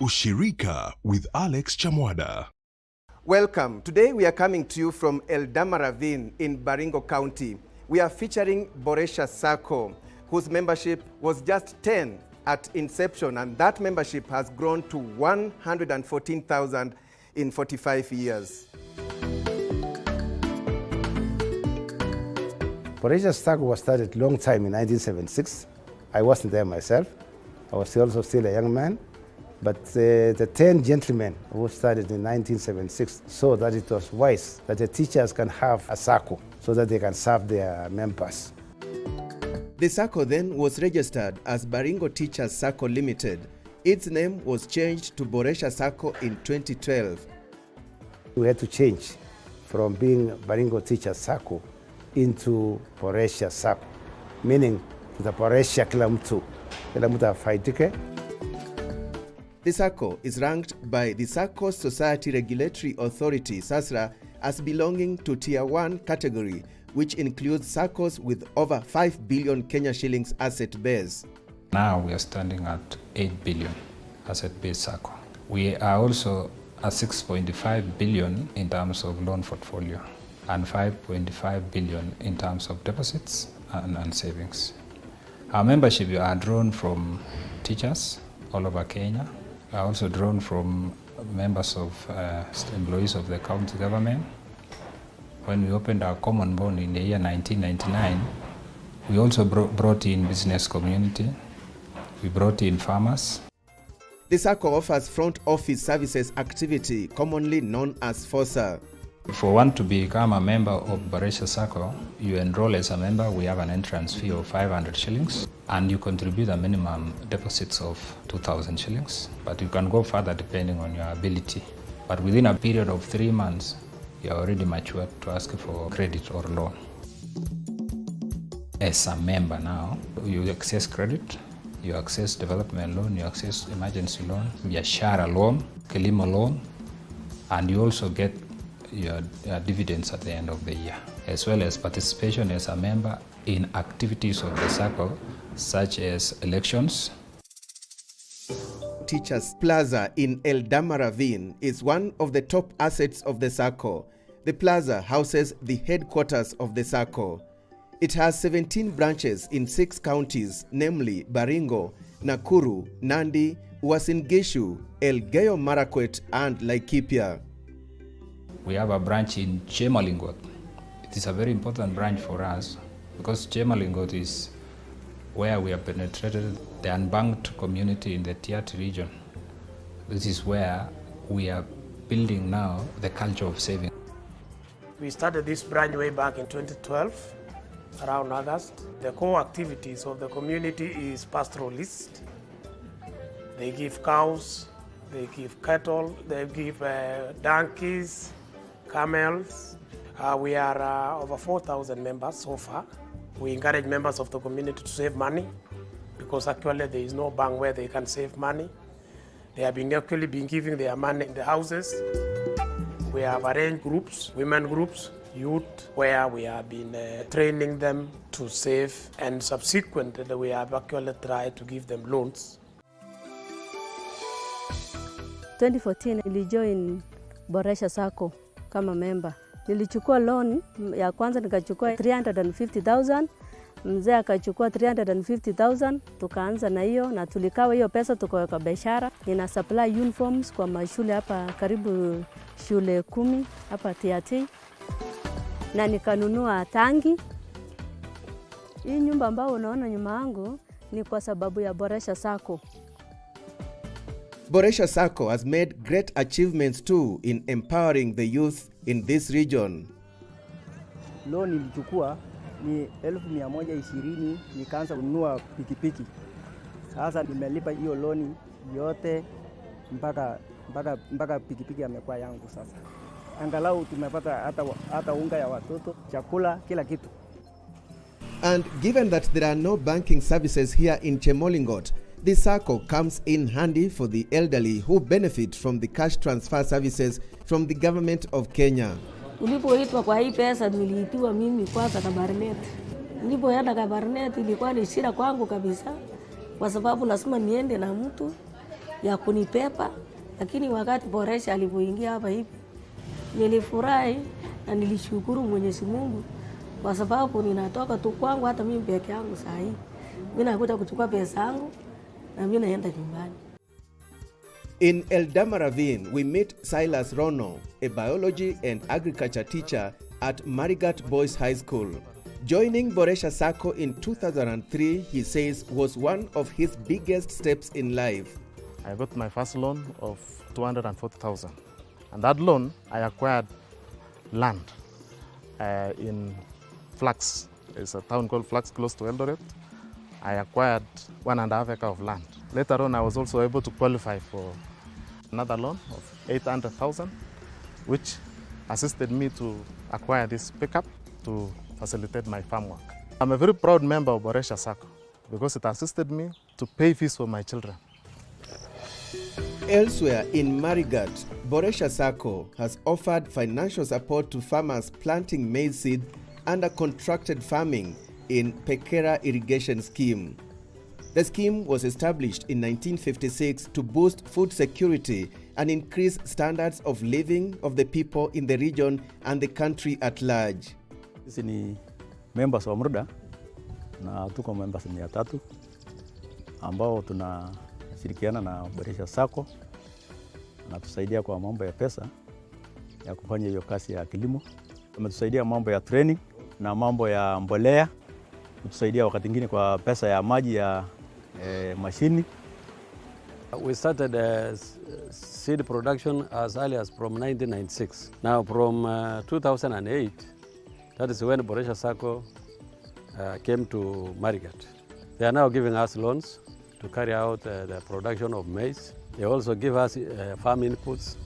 Ushirika with Alex Chamwada. Welcome. Today we are coming to you from Ravine in Baringo County. We are featuring BORESHA SACCO, whose membership was just 10 at inception, and that membership has grown to 114,000 in 45 years. BORESHA SACCO was started a long time in 1976. I wasn't there myself. I was also still a young man. But the 10 gentlemen who started in 1976 saw that it was wise that the teachers can have a SACCO so that they can serve their members. The SACCO then was registered as Baringo Teachers SACCO Limited. Its name was changed to BORESHA SACCO in 2012. We had to change from being Baringo Teachers SACCO into BORESHA SACCO, meaning the BORESHA kila mtu afaidike. The SACCO is ranked by the SACCO Society Regulatory Authority (SASRA) as belonging to Tier 1 category, which includes SACCOs with over 5 billion Kenya shillings asset base. Now we are standing at 8 billion asset base SACCO. We are also at 6.5 billion in terms of loan portfolio and 5.5 billion in terms of deposits and savings. Our membership are drawn from teachers all over Kenya. Are also drawn from members of employees of the county government. When we opened our common bond in the year 1999, we also brought in business community. We brought in farmers. The SACCO offers front office services activity, commonly known as FOSA. For one to become a member of BORESHA SACCO, you enroll as a member. We have an entrance fee of 500 shillings and you contribute a minimum deposits of 2,000 shillings. But you can go further depending on your ability. But within a period of 3 months, you are already matured to ask for credit or loan. As a member now, you access credit, you access development loan, you access emergency loan, biashara loan, kilimo loan, and you also get your dividends at the end of the year, as well as participation as a member in activities of the SACCO, such as elections. Teachers Plaza in Ravine is one of the top assets of the SACCO. The plaza houses the headquarters of the SACCO. It has 17 branches in 6 counties, namely Baringo, Nakuru, Nandi, Uasin, Gishu, Elgeyo, Marakwet, and Laikipia. We have a branch in Chemalingot. It is a very important branch for us because Chemalingot is where we have penetrated the unbanked community in the Tiati region. This is where we are building now the culture of saving. We started this branch way back in 2012, around August. The core activities of the community is pastoralist. They give cows, they give cattle, they give donkeys, camels. We are over 4,000 members so far. We encourage members of the community to save money because actually there is no bank where they can save money. They have been actually been giving their money in the houses. We have arranged groups, women groups, youth, where we have been training them to save, and subsequently we have actually tried to give them loans. 2014 nilijoin BORESHA SACCO kama member. Nilichukua loan ya kwanza nikachukua 350,000, mzee akachukua 350,000, tukaanza na hiyo na tulikawa hiyo pesa tukaweka biashara. Nina supply uniforms kwa mashule hapa karibu shule 10 hapa Tiati. Na nikanunua tangi. Hii nyumba ambayo unaona nyuma yangu ni kwa sababu ya BORESHA SACCO. BORESHA SACCO has made great achievements too in empowering the youth in this region. Loan nilichukua ni 1,120, nikaanza kununua pikipiki. Sasa nimelipa hiyo loan yote mpaka pikipiki amekuwa yangu sasa. Angalau tumepata hata unga ya watoto, chakula, kila kitu. And given that there are no banking services here in Chemalingot, the SACCO comes in handy for the elderly who benefit from the cash transfer services from the government of Kenya. Ulipoitwa kwa hii pesa niliitiwa mimi kwanza Kabarnet. Nilipoenda Kabarnet ilikuwa ni shida kwangu kabisa kwa sababu lazima niende na mtu ya kunipepa, lakini wakati Boresha alipoingia hapa hivi nilifurahi na nilishukuru Mwenyezi Mungu kwa sababu ninatoka tu kwangu, hata mimi peke yangu saa hii mimi nakuja kuchukua pesa yangu na mimi naenda nyumbani. In Ravine, we meet Silas Rono, a biology and agriculture teacher at Marigat Boys High School. Joining Boresha Sacco in 2003, he says, was one of his biggest steps in life. I got my first loan of 240,000. And that loan, I acquired land in Flax. It's a town called Flax close to Eldoret. I acquired 1.5 acres of land. Later on, I was also able to qualify for another loan of 800,000, which assisted me to acquire this pickup to facilitate my farm work. I'm a very proud member of BORESHA SACCO because it assisted me to pay fees for my children. Elsewhere in Marigat, BORESHA Sacco has offered financial support to farmers planting maize seed under contracted farming in Pekera irrigation scheme. The scheme was established in 1956 to boost food security and increase standards of living of the people in the region and the country at large. Sisi ni members wa MRUDA na tuko members 300 ambao tunashirikiana na BORESHA Sacco na tusaidia kwa mambo ya pesa ya kufanya hiyo kazi ya kilimo. Tumetusaidia mambo ya training na mambo ya mbolea, kutusaidia wakati mwingine kwa pesa ya maji ya mashini. We started seed production as early as from 1996. Now from 2008, that is when BORESHA Sacco came to Marigat. They are now giving us loans to carry out the production of maize. They also give us farm inputs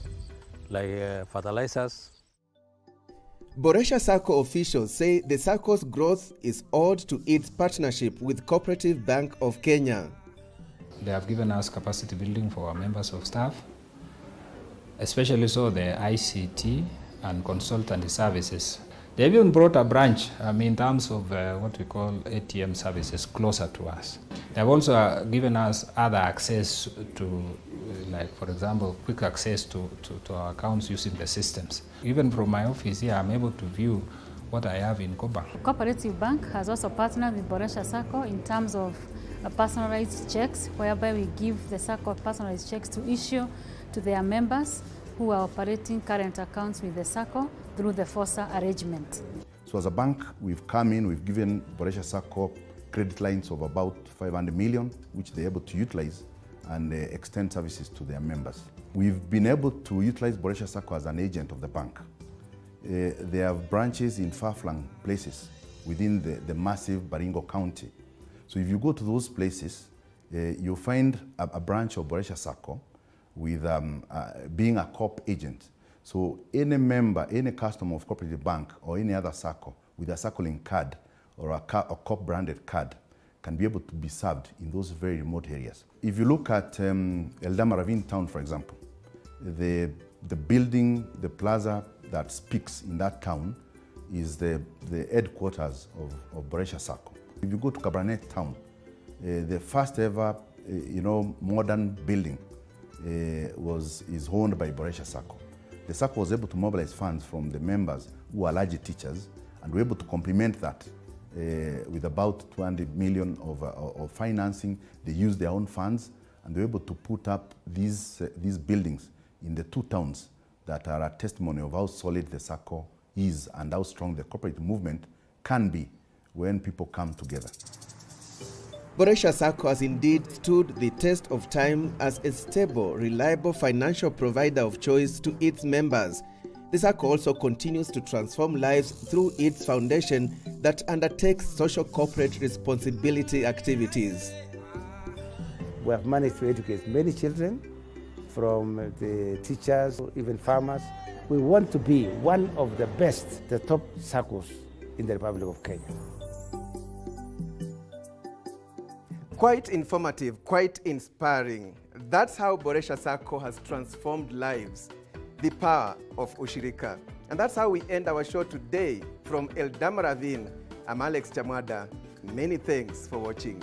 like fertilizers. BORESHA Sacco officials say the Sacco's growth is owed to its partnership with Cooperative Bank of Kenya. They have given us capacity building for our members of staff, especially so the ICT and consultancy services. They even brought a branch in terms of what we call ATM services closer to us. They have also given us other access to, like for example, quick access to our accounts using the systems. Even from my office here, I'm able to view what I have in Koba. Cooperative Bank has also partnered with BORESHA Sacco in terms of personalized checks, whereby we give the Sacco personalized checks to issue to their members who are operating current accounts with the Sacco through the FOSA arrangement. So as a bank, we've come in, we've given BORESHA Sacco credit lines of about 500 million, which they're able to utilize and extend services to their members. We've been able to utilize BORESHA Sacco as an agent of the bank. They have branches in far-flung places within the massive Baringo County. So if you go to those places, you'll find a branch of BORESHA Sacco with being a COP agent. So any member, any customer of Cooperative Bank or any other Sacco with a Sacco-link card or a COP-branded card can be able to be served in those very remote areas. If you look at Ravine town, for example, the building, the plaza that speaks in that town is the headquarters of BORESHA Sacco. If you go to Kabarnet town, the first ever modern building is owned by BORESHA Sacco. The Sacco was able to mobilize funds from the members who are large teachers and were able to complement that with about 200 million of financing. They used their own funds and they were able to put up these buildings in the two towns that are a testimony of how solid the Sacco is and how strong the corporate movement can be when people come together. BORESHA Sacco has indeed stood the test of time as a stable, reliable financial provider of choice to its members. The Sacco also continues to transform lives through its foundation that undertakes social corporate responsibility activities. We have managed to educate many children, from the teachers, even farmers. We want to be one of the best, the top Saccos in the Republic of Kenya. Quite informative, quite inspiring. That's how BORESHA Sacco has transformed lives. The power of Ushirika. And that's how we end our show today. From Ravine, I'm Alex Chamwada. Many thanks for watching.